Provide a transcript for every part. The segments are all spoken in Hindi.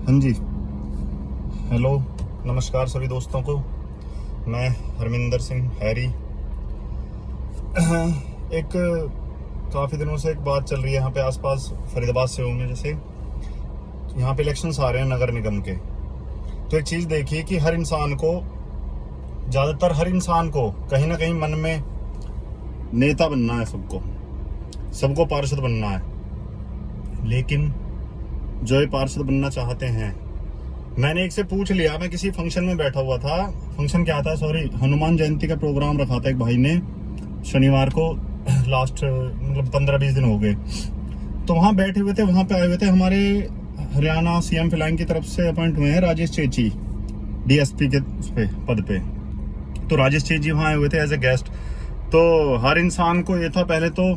हाँ जी, हेलो, नमस्कार सभी दोस्तों को। मैं हरमिंदर सिंह हैरी। एक काफ़ी दिनों से एक बात चल रही है यहाँ पे आसपास, फरीदाबाद से हूँ मैं। जैसे यहाँ पे इलेक्शंस आ रहे हैं नगर निगम के, तो एक चीज़ देखिए कि हर इंसान को, ज़्यादातर हर इंसान को कहीं ना कहीं मन में नेता बनना है। सबको पार्षद बनना है। लेकिन जो ये पार्षद बनना चाहते हैं, मैंने एक से पूछ लिया, मैं किसी फंक्शन में बैठा हुआ था। फंक्शन क्या था, सॉरी, हनुमान जयंती का प्रोग्राम रखा था एक भाई ने शनिवार को। लास्ट मतलब 15-20 दिन हो गए। तो वहाँ बैठे हुए थे, वहाँ पे आए हुए थे हमारे हरियाणा सीएम फिलहाल की तरफ से अपॉइंट हुए हैं राजेश चेची, डीएसपी के उस पे पद पे। तो राजेश चेची वहाँ आए हुए थे एज ए गेस्ट। तो हर इंसान को ये था पहले तो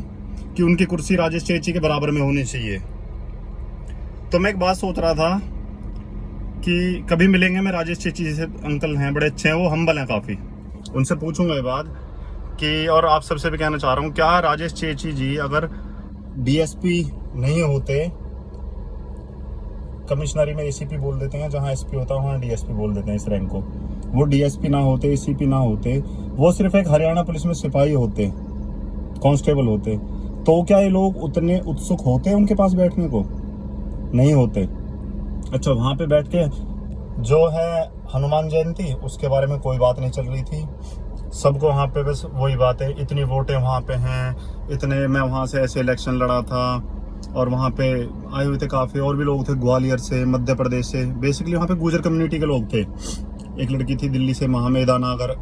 कि उनकी कुर्सी राजेश चेची के बराबर में होनी चाहिए। तो मैं एक बात सोच रहा था कि कभी मिलेंगे, मैं राजेश चेची जैसे अंकल हैं, बड़े अच्छे हैं, वो हम्बल हैं काफ़ी, उनसे पूछूंगा ये बात कि, और आप सबसे भी कहना चाह रहा हूँ, क्या राजेश चेची जी अगर डीएसपी नहीं होते, कमिश्नरी में एसीपी बोल देते हैं, जहाँ एसपी होता है वहाँ डीएसपी बोल देते हैं इस रैंक को, वो डीएसपी ना होते, एसीपी ना होते, वो सिर्फ एक हरियाणा पुलिस में सिपाही होते, कांस्टेबल होते, तो क्या ये लोग उतने उत्सुक होते उनके पास बैठने को? नहीं होते। अच्छा, वहाँ पे बैठ के जो है हनुमान जयंती, उसके बारे में कोई बात नहीं चल रही थी। सबको वहाँ पे बस वही बात है, इतनी वोटें वहाँ पे हैं, इतने, मैं वहाँ से ऐसे इलेक्शन लड़ा था। और वहाँ पे आए हुए थे काफ़ी और भी लोग थे, ग्वालियर से, मध्य प्रदेश से, बेसिकली वहाँ पे गुर्जर कम्युनिटी के लोग थे। एक लड़की थी दिल्ली से, महामेदा नागर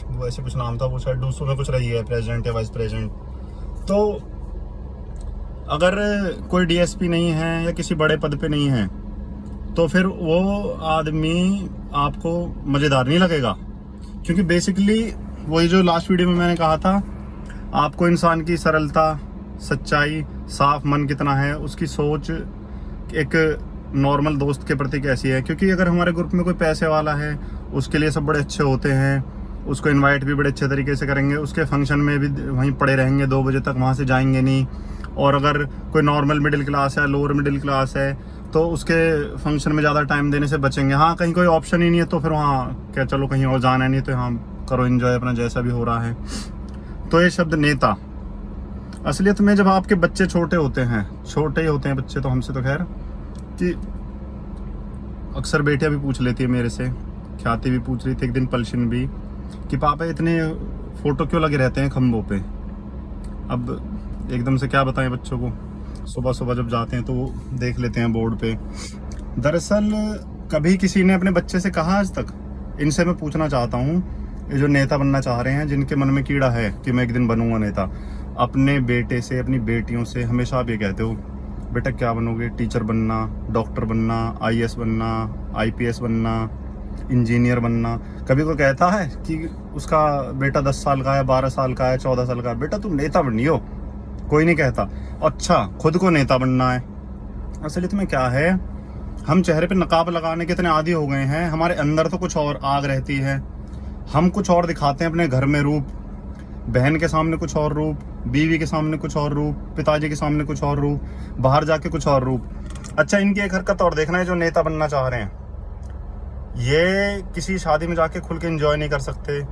वो ऐसे कुछ नाम था, वो शायड डूसू में कुछ रही है, प्रेसिडेंट या वाइस प्रेसिडेंट। तो अगर कोई डीएसपी नहीं है या किसी बड़े पद पे नहीं है, तो फिर वो आदमी आपको मज़ेदार नहीं लगेगा। क्योंकि बेसिकली वही जो लास्ट वीडियो में मैंने कहा था, आपको इंसान की सरलता, सच्चाई, साफ मन कितना है, उसकी सोच एक नॉर्मल दोस्त के प्रति कैसी है। क्योंकि अगर हमारे ग्रुप में कोई पैसे वाला है, उसके लिए सब बड़े अच्छे होते हैं, उसको इनवाइट भी बड़े अच्छे तरीके से करेंगे, उसके फंक्शन में भी वहीं पड़े रहेंगे 2 बजे तक, वहाँ से जाएंगे नहीं। और अगर कोई नॉर्मल मिडिल क्लास है, लोअर मिडिल क्लास है, तो उसके फंक्शन में ज़्यादा टाइम देने से बचेंगे। हाँ, कहीं कोई ऑप्शन ही नहीं है तो फिर वहाँ क्या, चलो कहीं और जाना है, नहीं तो हाँ करो एंजॉय अपना जैसा भी हो रहा है। तो ये शब्द नेता, असलियत में जब आपके बच्चे छोटे होते हैं, छोटे ही होते हैं बच्चे तो हमसे तो खैर, कि अक्सर बेटियाँ भी पूछ लेती है मेरे से, ख्याति भी पूछ रही थी एक दिन, पलशिन भी, कि पापा इतने फ़ोटो क्यों लगे रहते हैं खम्भों पे। अब एकदम से क्या बताएं बच्चों को, सुबह सुबह जब जाते हैं तो वो देख लेते हैं बोर्ड पे। दरअसल कभी किसी ने अपने बच्चे से कहा आज तक? इनसे मैं पूछना चाहता हूँ, ये जो नेता बनना चाह रहे हैं, जिनके मन में कीड़ा है कि मैं एक दिन बनूंगा नेता, अपने बेटे से, अपनी बेटियों से हमेशा आप ये कहते हो, बेटा क्या बनोगे? टीचर बनना, डॉक्टर बनना, आईएएस बनना, आईपीएस बनना, इंजीनियर बनना। कभी कोई कहता है कि उसका बेटा 10 साल का है, 12 साल का है, 14 साल का है, बेटा तुम नेता बनियो? कोई नहीं कहता। अच्छा, खुद को नेता बनना है। असलियत में क्या है, हम चेहरे पे नकाब लगाने के इतने आदी हो गए हैं, हमारे अंदर तो कुछ और आग रहती है, हम कुछ और दिखाते हैं अपने घर में रूप, बहन के सामने कुछ और रूप, बीवी के सामने कुछ और रूप, पिताजी के सामने कुछ और रूप, बाहर जाके कुछ और रूप। अच्छा, इनकी एक हरकत और देखना है, जो नेता बनना चाह रहे हैं, ये किसी शादी में जाके खुल के एंजॉय नहीं कर सकते।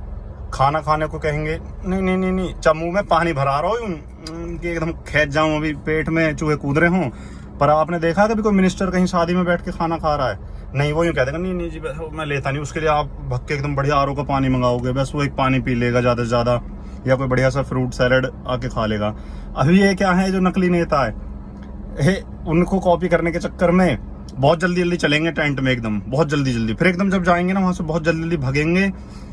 खाना खाने को कहेंगे, नहीं नहीं नहीं नहीं, चाहे मुँह में पानी भरा रहा हो कि एकदम खींच जाऊँ, अभी पेट में चूहे कूद रहे हों। पर आपने देखा कभी कोई मिनिस्टर कहीं शादी में बैठ के खाना खा रहा है? नहीं, वो यूँ कह देगा, नहीं नहीं जी मैं लेता नहीं। उसके लिए आप भक्के एकदम बढ़िया आरओ का पानी मंगाओगे, बस वो एक पानी पी लेगा ज़्यादा से ज़्यादा, या कोई बढ़िया सा फ्रूट सैलड आके खा लेगा। अभी ये क्या है, जो नकली नेता है, उनको कॉपी करने के चक्कर में बहुत जल्दी जल्दी चलेंगे टेंट में, एकदम बहुत जल्दी जल्दी, फिर एकदम जब जाएंगे ना वहाँ से बहुत जल्दी जल्दी भगेंगे,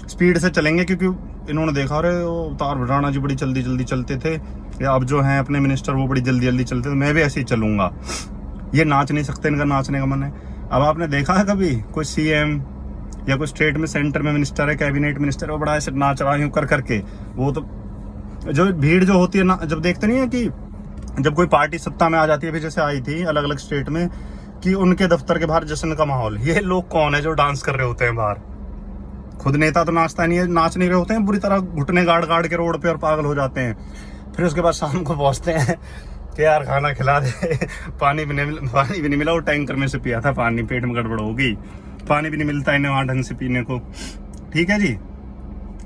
स्पीड से चलेंगे। क्योंकि इन्होंने देखा, अरे वो अवतार राणा जी बड़ी जल्दी जल्दी चलते थे, या अब जो हैं अपने मिनिस्टर वो बड़ी जल्दी जल्दी चलते थे, मैं भी ऐसे ही चलूँगा। ये नाच नहीं सकते, इनका नाचने का मन है। अब आपने देखा है कभी कोई सीएम या कोई स्टेट में, सेंटर में मिनिस्टर है, कैबिनेट मिनिस्टर है, वो बड़ा ऐसे नाच रहा है कर करके? वो तो जो भीड़ जो होती है ना, जब देखते नहीं है कि जब कोई पार्टी सत्ता में आ जाती है, फिर जैसे आई थी अलग अलग स्टेट में, कि उनके दफ्तर के बाहर जश्न का माहौल, ये लोग कौन है जो डांस कर रहे होते हैं बाहर? खुद नेता तो नाचता नहीं है, नाच नहीं रहे होते हैं, बुरी तरह घुटने गाड़ गाड़ के रोड पे और पागल हो जाते हैं। फिर उसके बाद शाम को पहुंचते हैं कि यार खाना खिला दे, पानी भी नहीं मिला, वो टैंकर में से पिया था पानी, पेट में गड़बड़ हो गई, पानी भी नहीं मिलता इन्हें वहाँ ढंग से पीने को। ठीक है जी,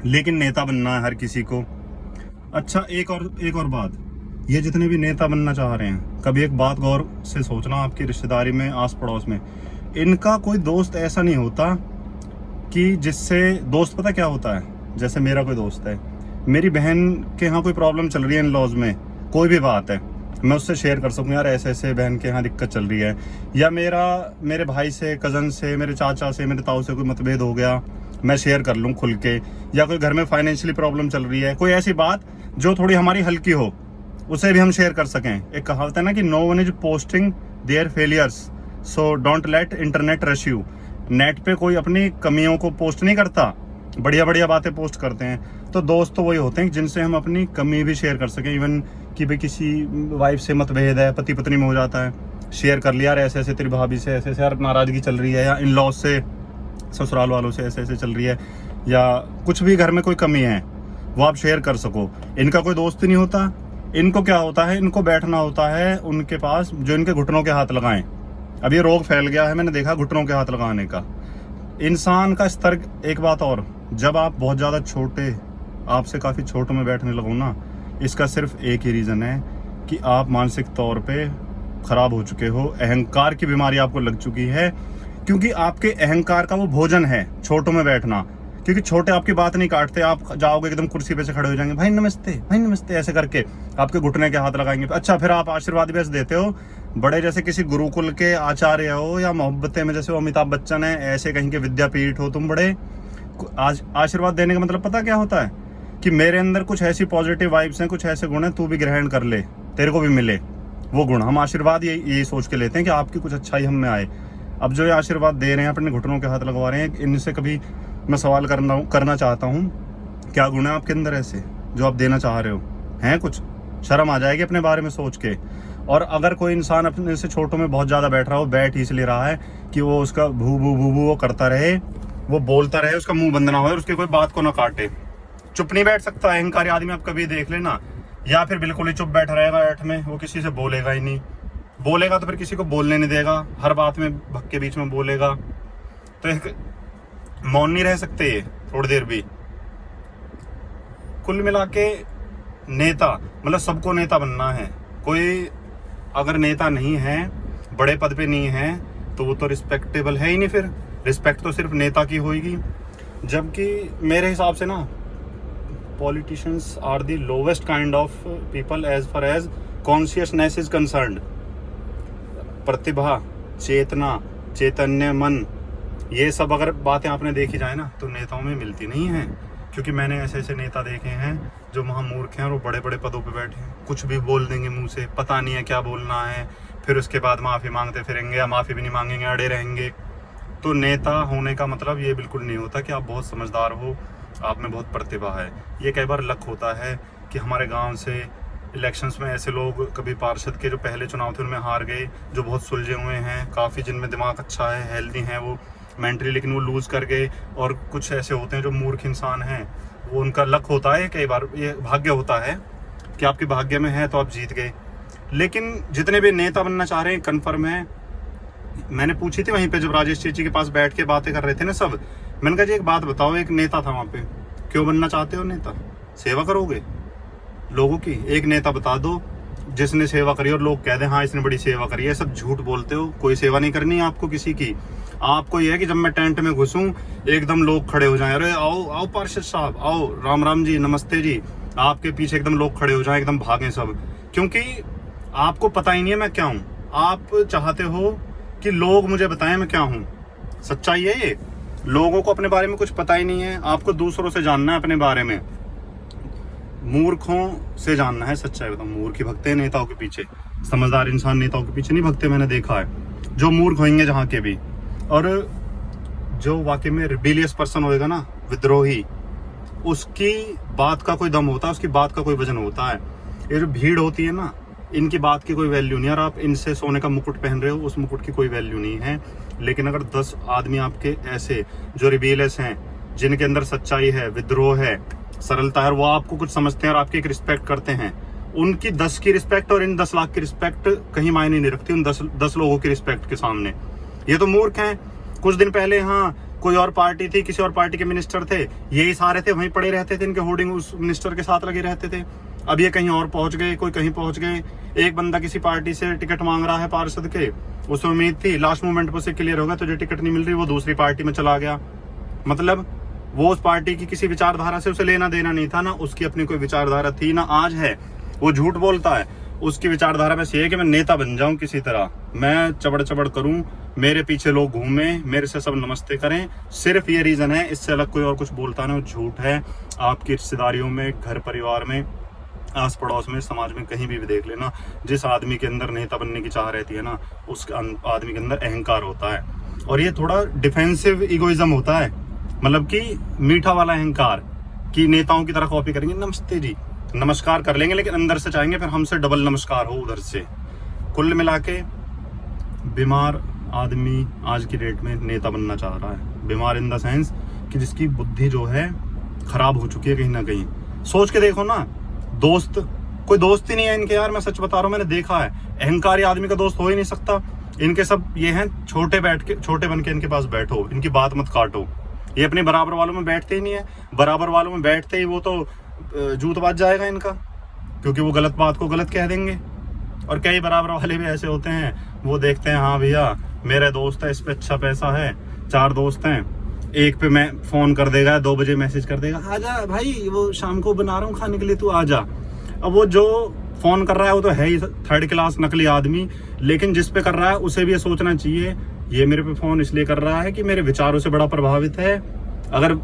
लेकिन नेता बनना है हर किसी को। अच्छा एक और बात, ये जितने भी नेता बनना चाह रहे हैं, कभी एक बात गौर से सोचना, आपकी रिश्तेदारी में, आस पड़ोस में, इनका कोई दोस्त ऐसा नहीं होता कि जिससे, दोस्त पता क्या होता है, जैसे मेरा कोई दोस्त है, मेरी बहन के यहाँ कोई प्रॉब्लम चल रही है इन लॉज में, कोई भी बात है, मैं उससे शेयर कर सकूँ, यार ऐसे ऐसे बहन के यहाँ दिक्कत चल रही है, या मेरे भाई से, कज़न से, मेरे चाचा से, मेरे ताऊ से कोई मतभेद हो गया, मैं शेयर कर लूँ खुल के, या कोई घर में फाइनेंशियली प्रॉब्लम चल रही है, कोई ऐसी बात जो थोड़ी हमारी हल्की हो, उसे भी हम शेयर कर सकें। एक कहावत है ना कि no one is posting their failures, so don't let internet rush you. Net पे कोई अपनी कमियों को पोस्ट नहीं करता, बढ़िया बढ़िया बातें पोस्ट करते हैं। तो दोस्त तो वही होते हैं जिनसे हम अपनी कमी भी शेयर कर सकें, इवन कि भाई किसी वाइफ से मतभेद है, पति पत्नी में हो जाता है, शेयर कर लिया, यार ऐसे ऐसे तेरी भाभी से ऐसे ऐसे यार नाराजगी चल रही है, या इन लॉज से, ससुराल वालों से ऐसे ऐसे चल रही है, या कुछ भी घर में कोई कमी है, वो आप शेयर कर सको। इनका कोई दोस्त नहीं होता, इनको क्या होता है, इनको बैठना होता है उनके पास जो इनके घुटनों के हाथ लगाएं। अब ये रोग फैल गया है, मैंने देखा, घुटनों के हाथ लगाने का। इंसान का स्तर, एक बात और, जब आप बहुत ज़्यादा छोटे, आपसे काफ़ी छोटों में बैठने लगो ना, इसका सिर्फ एक ही रीज़न है कि आप मानसिक तौर पे ख़राब हो चुके हो, अहंकार की बीमारी आपको लग चुकी है, क्योंकि आपके अहंकार का वो भोजन है छोटों में बैठना। क्योंकि छोटे आपकी बात नहीं काटते, आप जाओगे एकदम कुर्सी पे से खड़े हो जाएंगे, भाई नमस्ते ऐसे करके आपके घुटने के हाथ लगाएंगे। अच्छा, फिर आप आशीर्वाद भी ऐसे देते हो, बड़े जैसे किसी गुरुकुल के आचार्य हो, या मोहब्बतें में जैसे अमिताभ बच्चन है, ऐसे कहीं के विद्यापीठ हो तुम, बड़े आशीर्वाद देने का मतलब पता क्या होता है, कि मेरे अंदर कुछ ऐसी पॉजिटिव वाइब्स हैं, कुछ ऐसे गुण हैं, तू भी ग्रहण कर ले, तेरे को भी मिले वो गुण। हम आशीर्वाद यही सोच के लेते हैं कि आपकी कुछ अच्छाई हम में आए। अब जो ये आशीर्वाद दे रहे हैं, अपने घुटनों के हाथ लगवा रहे हैं, इनसे कभी मैं सवाल करना चाहता हूँ, क्या गुण है आपके अंदर ऐसे जो आप देना चाह रहे हो? हैं कुछ? शर्म आ जाएगी अपने बारे में सोच के। और अगर कोई इंसान अपने से छोटों में बहुत ज़्यादा बैठ रहा हो, बैठ इसलिए रहा है कि वो उसका भू भू भू भू वो करता रहे, वो बोलता रहे, उसका मुंह बंद ना हो और उसके कोई बात को ना काटे, चुप नहीं बैठ सकता अहंकारी आदमी, आप कभी देख लेना। या फिर बिल्कुल ही चुप बैठा रहेगा ऐठ में, वो किसी से बोलेगा ही नहीं, बोलेगा तो फिर किसी को बोलने नहीं देगा, हर बात में भक के बीच में बोलेगा, तो एक मौन नहीं रह सकते ये थोड़ी देर भी। कुल मिला के नेता मतलब सबको नेता बनना है। कोई अगर नेता नहीं है, बड़े पद पे नहीं है, तो वो तो रिस्पेक्टेबल है ही नहीं। फिर रिस्पेक्ट तो सिर्फ नेता की होगी। जबकि मेरे हिसाब से ना, politicians are the lowest kind of people as far as consciousness is concerned. प्रतिभा, चेतना, चैतन्य, मन, ये सब अगर बातें आपने देखी जाए ना, तो नेताओं में मिलती नहीं है। क्योंकि मैंने ऐसे ऐसे नेता देखे हैं जो महामूर्ख हैं और वो बड़े बड़े पदों पे बैठे हैं, कुछ भी बोल देंगे मुंह से, पता नहीं है क्या बोलना है, फिर उसके बाद माफ़ी मांगते फिरेंगे, या माफ़ी भी नहीं मांगेंगे, अड़े रहेंगे। तो नेता होने का मतलब ये बिल्कुल नहीं होता कि आप बहुत समझदार हो, आप में बहुत प्रतिभा है। ये कई बार लक होता है कि हमारे गाँव से इलेक्शंस में ऐसे लोग, कभी पार्षद के जो पहले चुनाव थे उनमें हार गए, जो बहुत सुलझे हुए हैं, काफ़ी जिनमें दिमाग अच्छा है, हेल्दी हैं वो मेंटली, लेकिन वो लूज़ कर गए। और कुछ ऐसे होते हैं जो मूर्ख इंसान हैं, वो उनका लक होता है, कई बार ये भाग्य होता है कि आपके भाग्य में है तो आप जीत गए। लेकिन जितने भी नेता बनना चाह रहे हैं, कन्फर्म है, मैंने पूछी थी वहीं पे जब राजेश चेची के पास बैठ के बातें कर रहे थे ना सब, मैंने कहा जी एक बात बताओ, एक नेता था वहाँ पे, क्यों बनना चाहते हो नेता? सेवा करोगे लोगों की? एक नेता बता दो जिसने सेवा करी और लोग कह दें हाँ इसने बड़ी सेवा करी है। सब झूठ बोलते हो, कोई सेवा नहीं करनी है आपको किसी की। आपको यह है कि जब मैं टेंट में घुसूं एकदम लोग खड़े हो जाएं, अरे आओ आओ पार्षद साहब, आओ राम राम जी, नमस्ते जी, आपके पीछे एकदम लोग खड़े हो जाएं, एकदम भागें सब, क्योंकि आपको पता ही नहीं है मैं क्या हूँ। आप चाहते हो कि लोग मुझे बताएं मैं क्या हूँ। सच्चाई है ये, लोगों को अपने बारे में कुछ पता ही नहीं है, आपको दूसरों से जानना है अपने बारे में, मूर्खों से जानना है सच्चाई। बताओ, मूर्ख ही भगते हैं नेताओं के पीछे, समझदार इंसान नेताओं के पीछे नहीं भगते, मैंने देखा है। जो मूर्ख होंगे जहाँ के भी, और जो वाकई में रिबेलियस पर्सन होएगा ना, विद्रोही, उसकी बात का कोई दम होता है, उसकी बात का कोई वजन होता है। ये जो भीड़ होती है ना, इनकी बात की कोई वैल्यू नहीं है। और आप इनसे सोने का मुकुट पहन रहे हो, उस मुकुट की कोई वैल्यू नहीं है। लेकिन अगर 10 आदमी आपके ऐसे जो रिबेलियस हैं, जिनके अंदर सच्चाई है, विद्रोह है, सरलता है, वो आपको कुछ समझते हैं और आपकी एक रिस्पेक्ट करते हैं, उनकी 10 की रिस्पेक्ट और इन 10 लाख की रिस्पेक्ट कहीं मायने नहीं रखती उन 10 लोगों की रिस्पेक्ट के सामने। ये तो मूर्ख हैं। कुछ दिन पहले हाँ कोई और पार्टी थी, किसी और पार्टी के मिनिस्टर थे, यही सारे थे, वहीं पड़े रहते थे, इनके होर्डिंग उस मिनिस्टर के साथ लगे रहते थे। अब ये कहीं और पहुंच गए, कोई कहीं पहुंच गए। एक बंदा किसी पार्टी से टिकट मांग रहा है पार्षद के, उसे उम्मीद थी लास्ट मोमेंट पर से क्लियर होगा, तुझे टिकट नहीं मिल रही, वो दूसरी पार्टी में चला गया। मतलब वो उस पार्टी की किसी विचारधारा से उसे लेना देना नहीं था, ना उसकी अपनी कोई विचारधारा थी, ना आज है। वो झूठ बोलता है, उसकी विचारधारा बस ये है कि मैं नेता बन जाऊं किसी तरह, मैं चबड़ चबड़ करूं, मेरे पीछे लोग घूमें, मेरे से सब नमस्ते करें, सिर्फ ये रीजन है। इससे अलग कोई और कुछ बोलता नहीं, वो झूठ है। आपकी रिश्तेदारियों में, घर परिवार में, आस पड़ोस में, समाज में कहीं भी देख लेना, जिस आदमी के अंदर नेता बनने की चाह रहती है ना, उस आदमी के अंदर अहंकार होता है। और ये थोड़ा डिफेंसिव इगोइज्म होता है, मतलब कि मीठा वाला अहंकार, कि नेताओं की तरह कॉपी करेंगे, नमस्ते जी, नमस्कार कर लेंगे, लेकिन अंदर से चाहेंगे फिर हमसे डबल नमस्कार हो उधर से। कुल मिला के बीमार आदमी आज की डेट में नेता बनना चाह रहा है। बीमार इन द सेंस कि जिसकी बुद्धि जो है खराब हो चुकी है कहीं ना कहीं। सोच के देखो ना, दोस्त, कोई दोस्त ही नहीं है इनके यार, मैं सच बता रहा हूँ, मैंने देखा है। अहंकारी आदमी का दोस्त हो ही नहीं सकता। इनके सब ये हैं छोटे बन के इनके पास बैठो, इनकी बात मत काटो। ये अपने बराबर वालों में बैठते ही नहीं है। बराबर वालों में बैठते ही वो तो जूत बाज जाएगा इनका, क्योंकि वो गलत बात को गलत कह देंगे। और कई बराबर वाले भी ऐसे होते हैं, वो देखते हैं हाँ भैया मेरा दोस्त है, इस पे अच्छा पैसा है, 4 दोस्त हैं, एक पे मैं फोन कर देगा, 2 बजे मैसेज कर देगा, आजा भाई वो शाम को बना रहा हूँ खाने के लिए, तू आजा। अब वो जो फोन कर रहा है वो तो है ही 3rd क्लास नकली आदमी, लेकिन जिस पे कर रहा है उसे भी ये सोचना चाहिए, ये मेरे पे फोन इसलिए कर रहा है कि मेरे विचारों से बड़ा प्रभावित है। अगर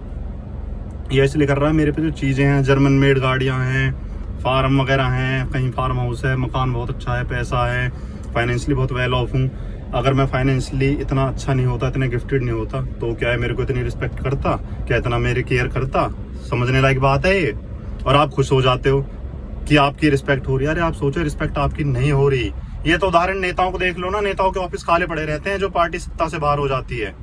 ये इसलिए कर रहा है, मेरे पे जो चीजें हैं, जर्मन मेड गाड़ियां हैं, फार्म वगैरह हैं, कहीं फार्म हाउस है, मकान बहुत अच्छा है, पैसा है, फाइनेंशियली बहुत वेल ऑफ हूँ। अगर मैं फाइनेंशियली इतना अच्छा नहीं होता, इतना गिफ्टेड नहीं होता, तो क्या है मेरे को इतनी रिस्पेक्ट करता, क्या इतना मेरी केयर करता? समझने लायक बात है ये। और आप खुश हो जाते हो कि आपकी रिस्पेक्ट हो रही है। अरे आप सोचो, रिस्पेक्ट आपकी नहीं हो रही। ये तो उदाहरण नेताओं को देख लो ना, नेताओं के ऑफिस खाली पड़े रहते हैं जो पार्टी सत्ता से बाहर हो जाती है।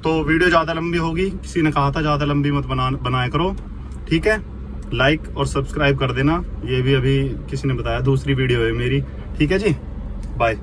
तो वीडियो ज़्यादा लंबी होगी, किसी ने कहा था ज़्यादा लंबी मत बनाया करो, ठीक है? लाइक और सब्सक्राइब कर देना, ये भी अभी किसी ने बताया, दूसरी वीडियो है मेरी, ठीक है जी, बाय।